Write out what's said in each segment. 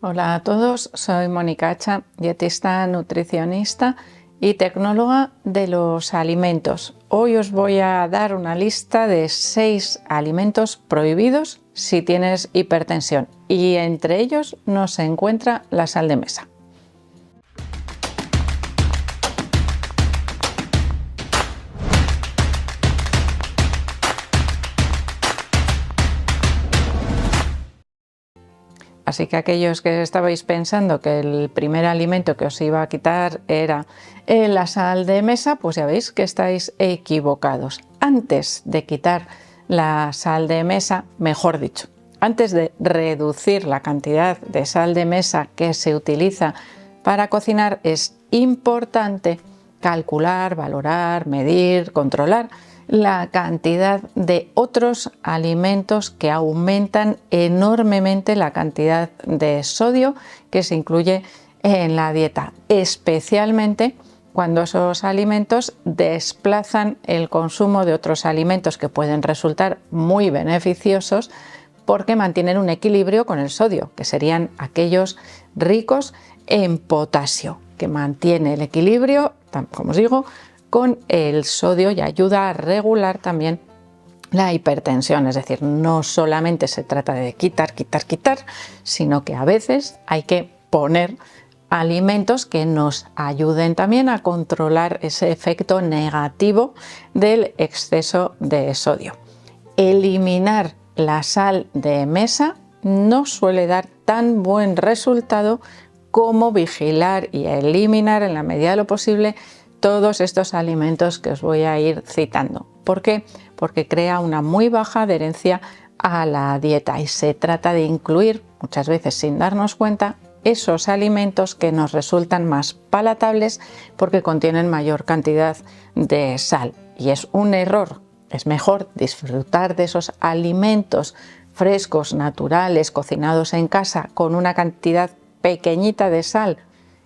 Hola a todos, soy Mónica Hacha, dietista, nutricionista y tecnóloga de los alimentos. Hoy os voy a dar una lista de 6 alimentos prohibidos si tienes hipertensión y entre ellos no se encuentra la sal de mesa. Así que aquellos que estabais pensando que el primer alimento que os iba a quitar era la sal de mesa, pues ya veis que estáis equivocados. Antes de quitar la sal de mesa, mejor dicho, antes de reducir la cantidad de sal de mesa que se utiliza para cocinar, es importante calcular, valorar, medir, controlar la cantidad de otros alimentos que aumentan enormemente la cantidad de sodio que se incluye en la dieta, especialmente cuando esos alimentos desplazan el consumo de otros alimentos que pueden resultar muy beneficiosos porque mantienen un equilibrio con el sodio, que serían aquellos ricos en potasio, que mantiene el equilibrio, como os digo, con el sodio y ayuda a regular también la hipertensión. Es decir, no solamente se trata de quitar, sino que a veces hay que poner alimentos que nos ayuden también a controlar ese efecto negativo del exceso de sodio. Eliminar la sal de mesa no suele dar tan buen resultado como vigilar y eliminar en la medida de lo posible todos estos alimentos que os voy a ir citando. ¿Por qué? Porque crea una muy baja adherencia a la dieta y se trata de incluir, muchas veces sin darnos cuenta, esos alimentos que nos resultan más palatables porque contienen mayor cantidad de sal. Y es un error. Es mejor disfrutar de esos alimentos frescos, naturales, cocinados en casa con una cantidad pequeñita de sal,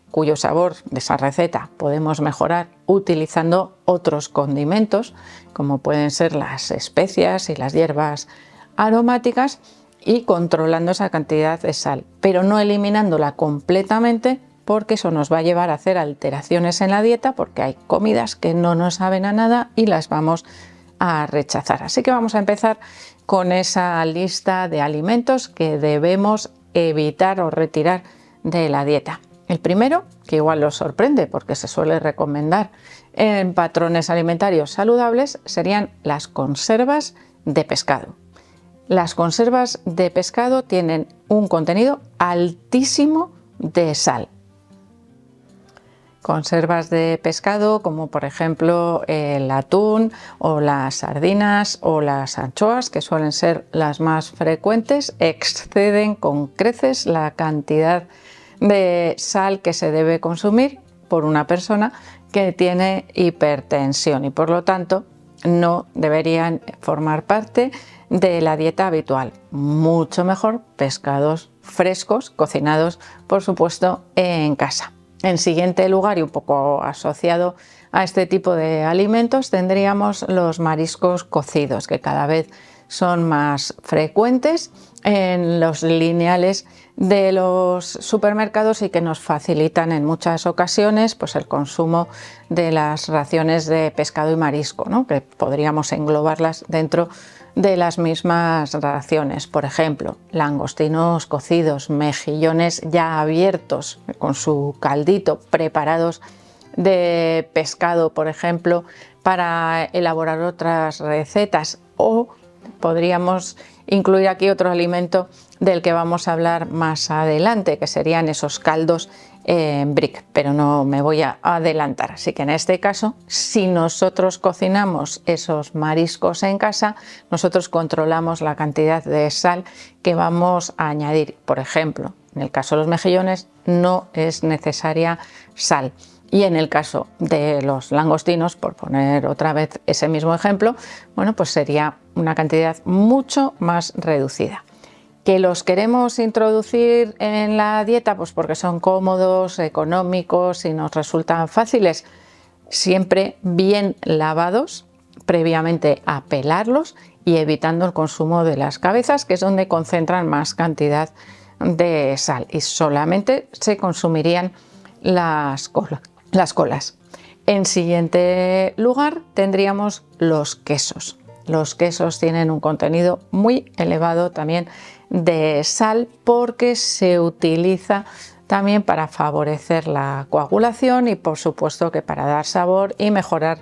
cuyo sabor de esa receta podemos mejorar utilizando otros condimentos, como pueden ser las especias y las hierbas aromáticas, y controlando esa cantidad de sal, pero no eliminándola completamente, porque eso nos va a llevar a hacer alteraciones en la dieta, porque hay comidas que no nos saben a nada y las vamos a rechazar. Así que vamos a empezar con esa lista de alimentos que debemos evitar o retirar de la dieta. El primero, que igual os sorprende porque se suele recomendar en patrones alimentarios saludables, serían las conservas de pescado. Las conservas de pescado tienen un contenido altísimo de sal. Conservas de pescado como por ejemplo el atún o las sardinas o las anchoas, que suelen ser las más frecuentes, exceden con creces la cantidad de sal que se debe consumir por una persona que tiene hipertensión y por lo tanto no deberían formar parte de la dieta habitual. Mucho mejor pescados frescos, cocinados por supuesto en casa. En siguiente lugar, y un poco asociado a este tipo de alimentos, tendríamos los mariscos cocidos, que cada vez son más frecuentes en los lineales de los supermercados y que nos facilitan en muchas ocasiones pues el consumo de las raciones de pescado y marisco, ¿no? Que podríamos englobarlas dentro de las mismas raciones. Por ejemplo, langostinos cocidos, mejillones ya abiertos con su caldito, preparados de pescado, por ejemplo, para elaborar otras recetas, o podríamos incluir aquí otro alimento del que vamos a hablar más adelante, que serían esos caldos en brick, pero no me voy a adelantar. Así que en este caso, si nosotros cocinamos esos mariscos en casa, nosotros controlamos la cantidad de sal que vamos a añadir. Por ejemplo, en el caso de los mejillones no es necesaria sal. Y en el caso de los langostinos, por poner otra vez ese mismo ejemplo, bueno, pues sería una cantidad mucho más reducida. ¿Que los queremos introducir en la dieta? Pues porque son cómodos, económicos y nos resultan fáciles. Siempre bien lavados, previamente a pelarlos y evitando el consumo de las cabezas, que es donde concentran más cantidad de sal y solamente se consumirían las colas. En siguiente lugar tendríamos los quesos. Los quesos tienen un contenido muy elevado también de sal porque se utiliza también para favorecer la coagulación y por supuesto que para dar sabor y mejorar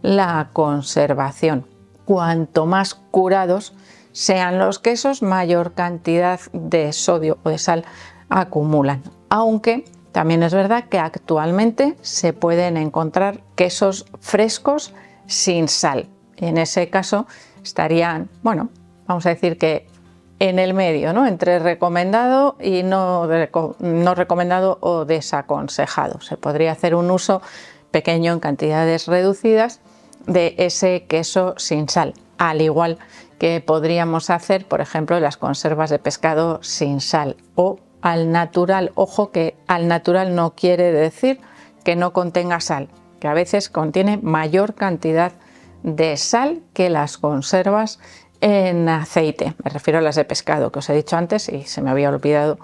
la conservación. Cuanto más curados sean los quesos, mayor cantidad de sodio o de sal acumulan. Aunque también es verdad que actualmente se pueden encontrar quesos frescos sin sal. En ese caso estarían, bueno, vamos a decir que en el medio, ¿no? Entre recomendado y no recomendado o desaconsejado. Se podría hacer un uso pequeño en cantidades reducidas de ese queso sin sal, al igual que podríamos hacer, por ejemplo, las conservas de pescado sin sal o al natural. Ojo que al natural no quiere decir que no contenga sal, que a veces contiene mayor cantidad de sal que las conservas en aceite. Me refiero a las de pescado que os he dicho antes y se me había olvidado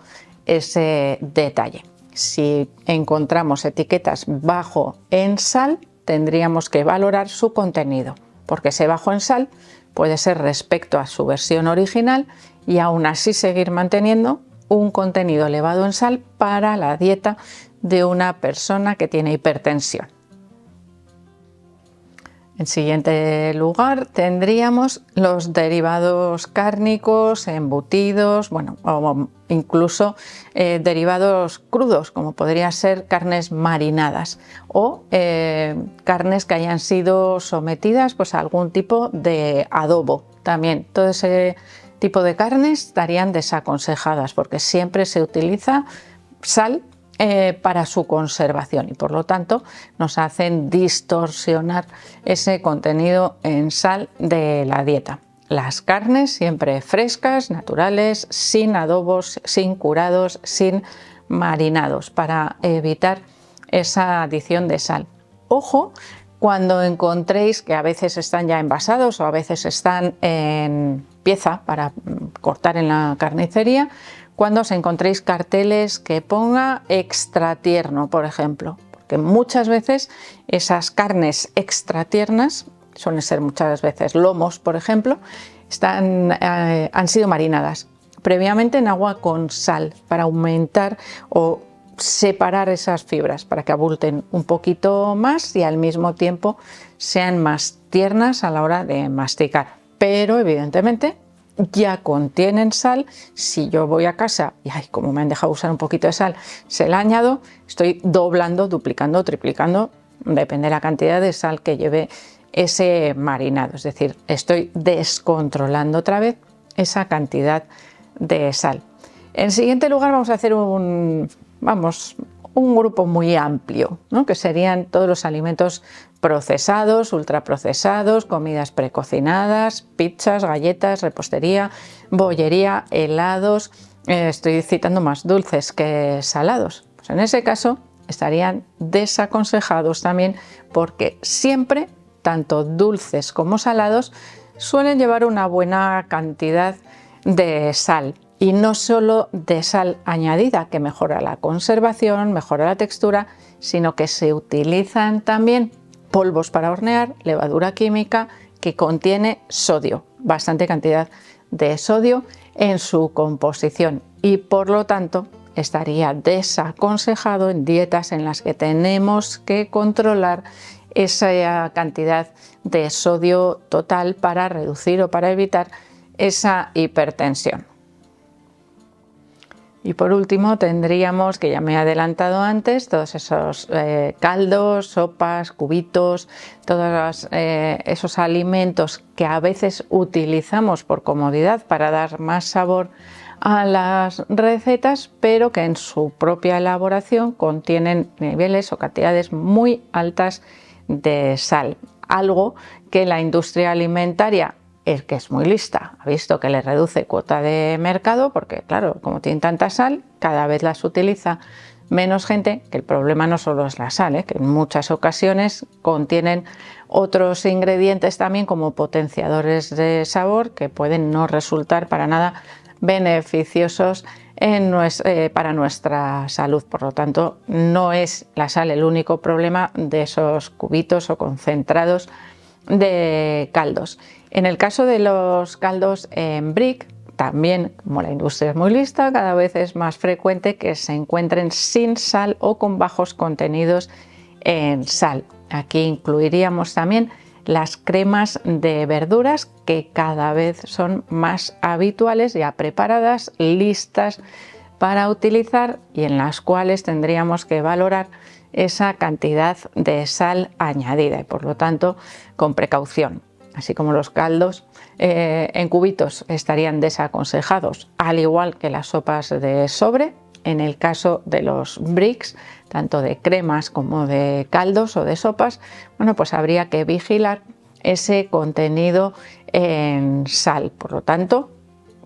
ese detalle. Si encontramos etiquetas bajo en sal, tendríamos que valorar su contenido, porque ese bajo en sal puede ser respecto a su versión original y aún así seguir manteniendo un contenido elevado en sal para la dieta de una persona que tiene hipertensión. En siguiente lugar tendríamos los derivados cárnicos, embutidos, bueno, o incluso derivados crudos, como podrían ser carnes marinadas o carnes que hayan sido sometidas pues, a algún tipo de adobo. También todo ese tipo de carnes estarían desaconsejadas porque siempre se utiliza sal para su conservación y por lo tanto nos hacen distorsionar ese contenido en sal de la dieta. Las carnes siempre frescas, naturales, sin adobos, sin curados, sin marinados para evitar esa adición de sal. Ojo cuando encontréis que a veces están ya envasados o a veces están en pieza para cortar en la carnicería, cuando os encontréis carteles que ponga extra tierno, por ejemplo, porque muchas veces esas carnes extra tiernas, suelen ser muchas veces lomos, por ejemplo, han sido marinadas previamente en agua con sal para aumentar o separar esas fibras, para que abulten un poquito más y al mismo tiempo sean más tiernas a la hora de masticar. Pero evidentemente ya contienen sal. Si yo voy a casa y como me han dejado usar un poquito de sal, se la añado, estoy doblando, duplicando, triplicando, depende de la cantidad de sal que lleve ese marinado, es decir, estoy descontrolando otra vez esa cantidad de sal. En siguiente lugar vamos a hacer un grupo muy amplio, ¿no? Que serían todos los alimentos procesados, ultraprocesados, comidas precocinadas, pizzas, galletas, repostería, bollería, helados, estoy citando más dulces que salados. Pues en ese caso estarían desaconsejados también porque siempre, tanto dulces como salados, suelen llevar una buena cantidad de sal. Y no solo de sal añadida, que mejora la conservación, mejora la textura, sino que se utilizan también polvos para hornear, levadura química que contiene sodio, bastante cantidad de sodio en su composición y por lo tanto estaría desaconsejado en dietas en las que tenemos que controlar esa cantidad de sodio total para reducir o para evitar esa hipertensión. Y por último tendríamos, que ya me he adelantado antes, todos esos caldos, sopas, cubitos, todos esos alimentos que a veces utilizamos por comodidad para dar más sabor a las recetas, pero que en su propia elaboración contienen niveles o cantidades muy altas de sal. Algo que la industria alimentaria que es muy lista, ha visto que le reduce cuota de mercado porque, claro, como tienen tanta sal, cada vez las utiliza menos gente, que el problema no solo es la sal, que en muchas ocasiones contienen otros ingredientes también como potenciadores de sabor que pueden no resultar para nada beneficiosos para nuestra salud. Por lo tanto, no es la sal el único problema de esos cubitos o concentrados de caldos. En el caso de los caldos en brick, también, como la industria es muy lista, cada vez es más frecuente que se encuentren sin sal o con bajos contenidos en sal. Aquí incluiríamos también las cremas de verduras, que cada vez son más habituales, ya preparadas, listas para utilizar, y en las cuales tendríamos que valorar esa cantidad de sal añadida y por lo tanto con precaución. Así como los caldos en cubitos estarían desaconsejados, al igual que las sopas de sobre. En el caso de los bricks, tanto de cremas como de caldos o de sopas, bueno, pues habría que vigilar ese contenido en sal, por lo tanto,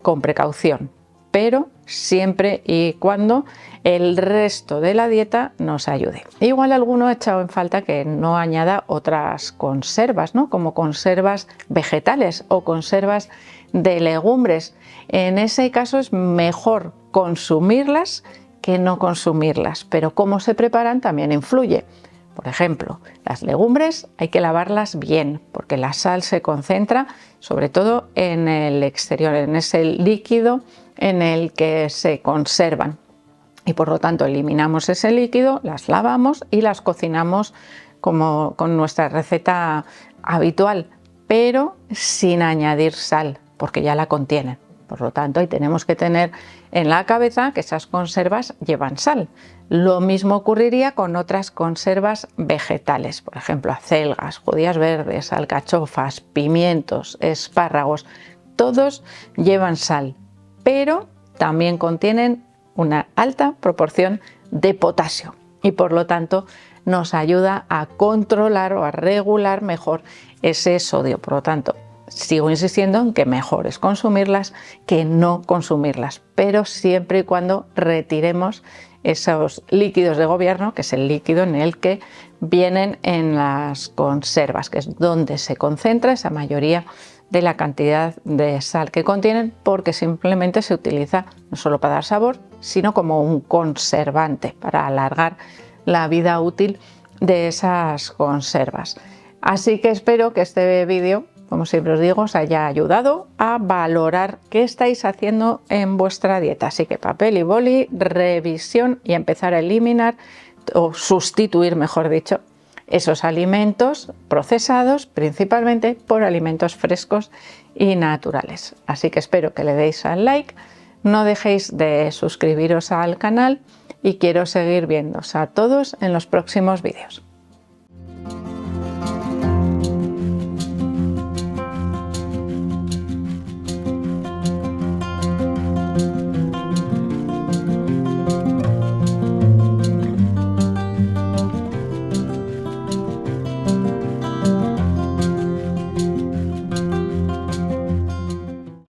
con precaución, pero siempre y cuando el resto de la dieta nos ayude. Igual alguno ha echado en falta que no añada otras conservas, ¿no? Como conservas vegetales o conservas de legumbres. En ese caso es mejor consumirlas que no consumirlas, pero cómo se preparan también influye. Por ejemplo, las legumbres hay que lavarlas bien porque la sal se concentra sobre todo en el exterior, en ese líquido en el que se conservan, y por lo tanto eliminamos ese líquido, las lavamos y las cocinamos como con nuestra receta habitual, pero sin añadir sal porque ya la contienen. Por lo tanto, ahí tenemos que tener en la cabeza que esas conservas llevan sal. Lo mismo ocurriría con otras conservas vegetales, por ejemplo, acelgas, judías verdes, alcachofas, pimientos, espárragos. Todos llevan sal, pero también contienen una alta proporción de potasio y por lo tanto nos ayuda a controlar o a regular mejor ese sodio. Por lo tanto, sigo insistiendo en que mejor es consumirlas que no consumirlas, pero siempre y cuando retiremos esos líquidos de gobierno, que es el líquido en el que vienen en las conservas, que es donde se concentra esa mayoría de la cantidad de sal que contienen, porque simplemente se utiliza no solo para dar sabor, sino como un conservante para alargar la vida útil de esas conservas. Así que espero que este vídeo, como siempre os digo, os haya ayudado a valorar qué estáis haciendo en vuestra dieta. Así que papel y boli, revisión y empezar a eliminar o sustituir, mejor dicho, esos alimentos procesados principalmente por alimentos frescos y naturales. Así que espero que le deis al like, no dejéis de suscribiros al canal y quiero seguir viéndoos a todos en los próximos vídeos.